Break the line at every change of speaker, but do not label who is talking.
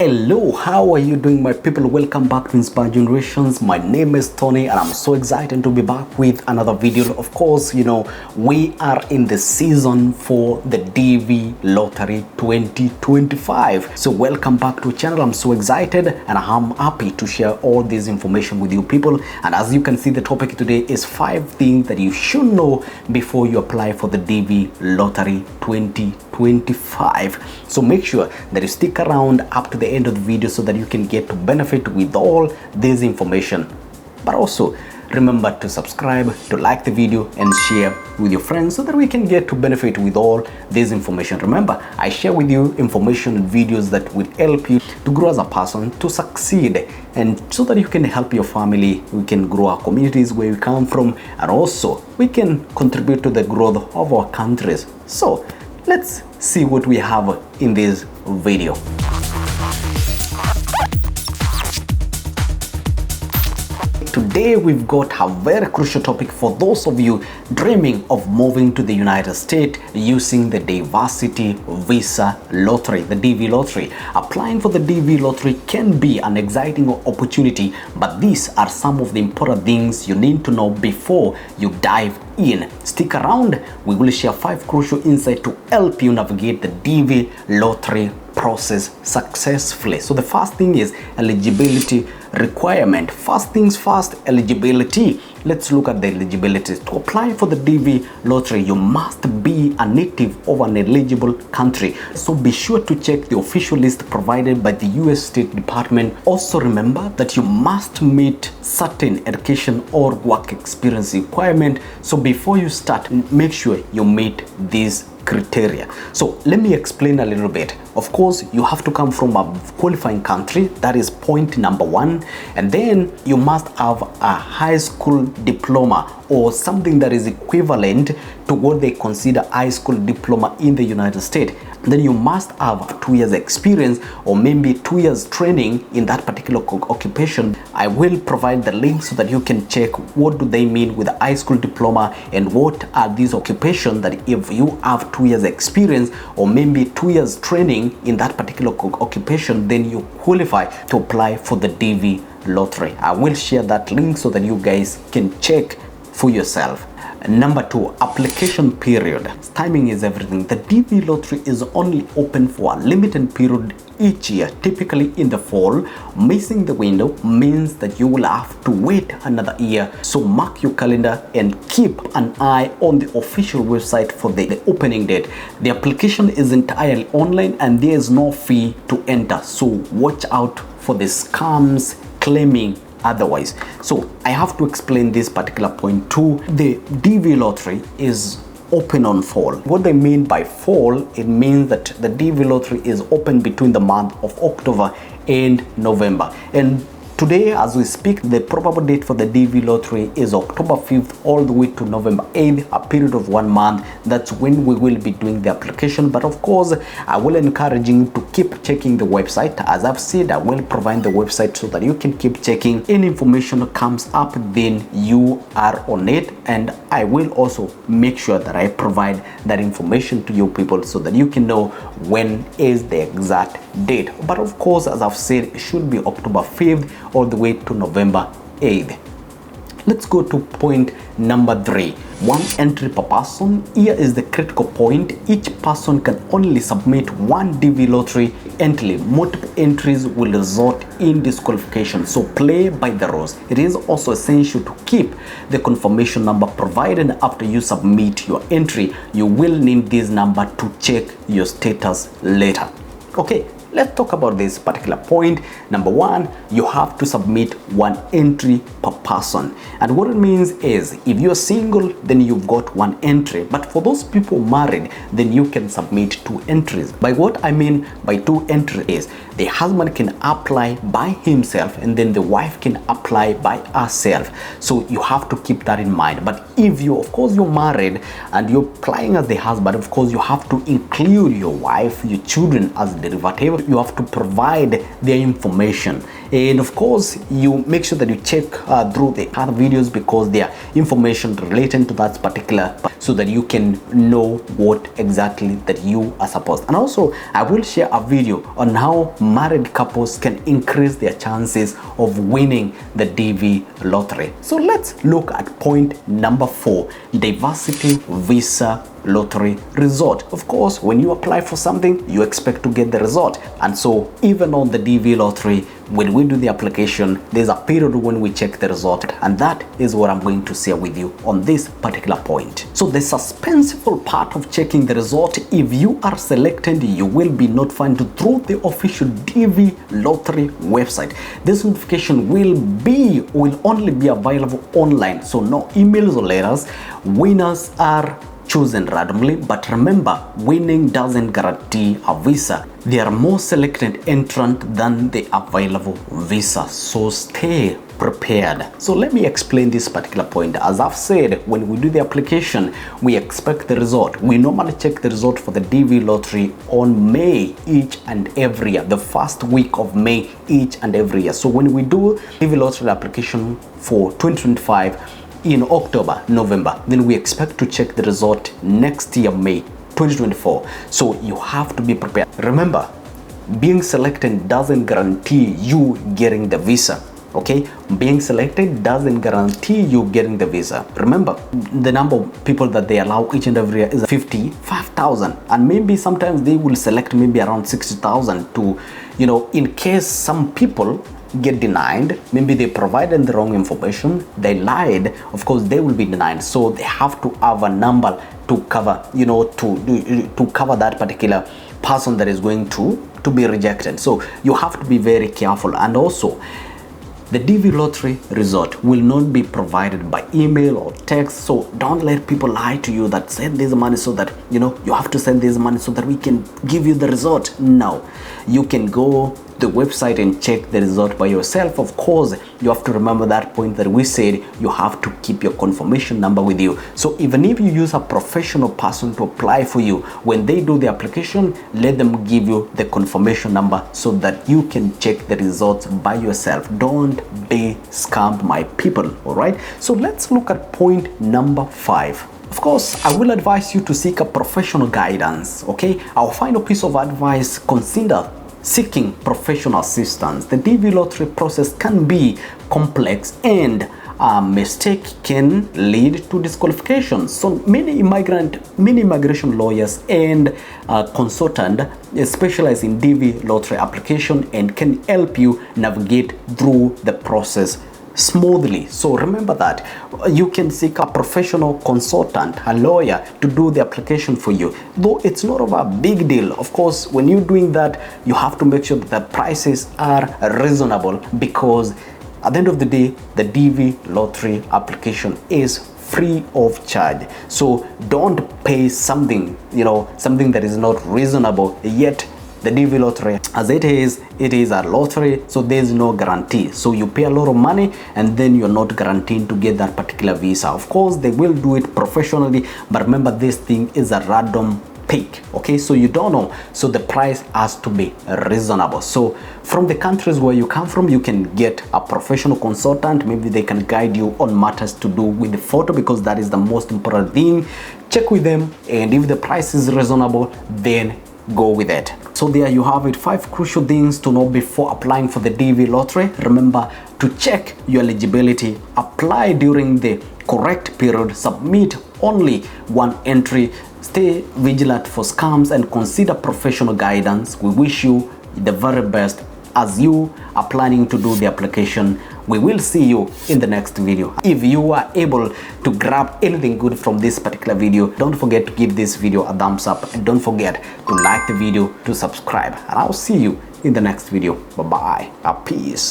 Hello, how are you doing, my people? Welcome back to Inspire Generations. My name is Tony and I'm so excited to be back with another video. Of course, we are in the season for the DV Lottery 2025. So welcome back to the channel. I'm so excited and I'm happy to share all this information with you people. And as you can see, the topic today is 5 things that you should know before you apply for the DV Lottery 2025. So make sure that you stick around up to the end of the video so that you can get to benefit with all this information. But also remember to subscribe, to like the video and share with your friends so that we can get to benefit with all this information. Remember, I share with you information and videos that will help you to grow as a person, to succeed, and so that you can help your family, we can grow our communities where we come from, and also we can contribute to the growth of our countries. So let's see what we have in this video. Today we've got a very crucial topic for those of you dreaming of moving to the United States using the diversity visa lottery, the DV lottery. Applying for the DV lottery can be an exciting opportunity, but these are some of the important things you need to know before you dive in. Stick around, we will share 5 crucial insights to help you navigate the DV lottery process successfully. So the first thing is eligibility requirement. First things first, eligibility. Let's look at the eligibility. To apply for the DV lottery, you must be a native of an eligible country. So be sure to check the official list provided by the US State Department. Also remember that you must meet certain education or work experience requirement. So before you start, make sure you meet these criteria. So let me explain a little bit. Of course, you have to come from a qualifying country. That is point number 1. And then you must have a high school diploma or something that is equivalent to what they consider high school diploma in the United States. Then you must have 2 years experience or maybe 2 years training in that particular occupation. I will provide the link so that you can check what do they mean with a high school diploma and what are these occupations that if you have 2 years experience or maybe 2 years training in that particular occupation, then you qualify to apply for the DV lottery. I will share that link so that you guys can check for yourself. Number 2, application period. Timing is everything. The DV lottery is only open for a limited period each year, typically in the fall. Missing the window means that you will have to wait another year. So mark your calendar and keep an eye on the official website for the opening date. The application is entirely online and there is no fee to enter. So watch out for the scams claiming otherwise. So I have to explain this particular point too. The DV lottery is open on fall. What they mean by fall, it means that the DV lottery is open between the month of October and November. And today, as we speak, the probable date for the DV lottery is October 5th all the way to November 8th, a period of 1 month. That's when we will be doing the application. But of course, I will encourage you to keep checking the website. As I've said, I will provide the website so that you can keep checking. Any information comes up, then you are on it. And I will also make sure that I provide that information to you people so that you can know when is the exact date. But of course, as I've said, it should be October 5th all the way to November 8th. Let's go to point number 3. 1 entry per person. Here is the critical point. Each person can only submit 1 DV lottery entry. Multiple entries will result in disqualification. So play by the rules. It is also essential to keep the confirmation number provided after you submit your entry. You will need this number to check your status later. Okay. Let's talk about this particular point. Number 1, you have to submit 1 entry per person. And what it means is if you're single, then you've got 1 entry. But for those people married, then you can submit 2 entries. By what I mean by 2 entries is the husband can apply by himself and then the wife can apply by herself. So you have to keep that in mind. But if you, of course, you're married and you're applying as the husband, of course, you have to include your wife, your children as derivative. You have to provide their information, and of course you make sure that you check through the other videos because they are information related to that particular. So so that you can know what exactly that you are supposed. And also I will share a video on how married couples can increase their chances of winning the DV lottery. So let's look at point number 4, diversity visa lottery result. Of course, when you apply for something, you expect to get the result. And so even on the DV lottery, when we do the application, there's a period when we check the result, and that is what I'm going to share with you on this particular point. So the suspenseful part of checking the result, if you are selected, you will be notified through the official DV lottery website. This notification will only be available online, so no emails or letters. Winners are chosen randomly, but remember, winning doesn't guarantee a visa. There are more selected entrants than the available visa, so stay prepared. So let me explain this particular point. As I've said, when we do the application, we expect the result. We normally check the result for the DV lottery on May each and every year, the first week of May each and every year. So when we do DV lottery application for 2025 in October, November, then we expect to check the result next year, May 2024. So you have to be prepared. Remember, being selected doesn't guarantee you getting the visa. Okay, being selected doesn't guarantee you getting the visa. Remember, the number of people that they allow each and every year is 55,000, and maybe sometimes they will select maybe around 60,000 to, in case some people get denied, maybe they provided the wrong information, they lied, of course they will be denied. So they have to have a number to cover, to cover that particular person that is going to be rejected. So you have to be very careful. And also, the DV lottery result will not be provided by email or text. So don't let people lie to you that send this money so that, you have to send this money so that we can give you the result. No, you can go the website and check the result by yourself. Of course, you have to remember that point that we said you have to keep your confirmation number with you. So even if you use a professional person to apply for you, when they do the application, let them give you the confirmation number so that you can check the results by yourself. Don't be scammed, my people. All right, so let's look at point number 5. Of course, I will advise you to seek a professional guidance. Okay, our final piece of advice: consider seeking professional assistance. The DV lottery process can be complex, and a mistake can lead to disqualification. So many immigration lawyers and consultants specialize in DV lottery application and can help you navigate through the process smoothly. So remember that you can seek a professional consultant, a lawyer, to do the application for you, though it's not of a big deal. Of course, when you're doing that, you have to make sure that the prices are reasonable, because at the end of the day, the DV lottery application is free of charge. So don't pay something, something that is not reasonable. Yet the DV lottery, as it is a lottery, so there's no guarantee. So you pay a lot of money and then you're not guaranteed to get that particular visa. Of course, they will do it professionally, but remember, this thing is a random pick. Okay, so you don't know, so the price has to be reasonable. So from the countries where you come from, you can get a professional consultant. Maybe they can guide you on matters to do with the photo, because that is the most important thing. Check with them, and if the price is reasonable, then go with it. So there you have it, 5 crucial things to know before applying for the DV lottery. Remember to check your eligibility, apply during the correct period, submit only one entry, stay vigilant for scams, and consider professional guidance. We wish you the very best as you are planning to do the application. We will see you in the next video. If you are able to grab anything good from this particular video, don't forget to give this video a thumbs up, and don't forget to like the video, to subscribe, and I'll see you in the next video. Bye bye. Peace.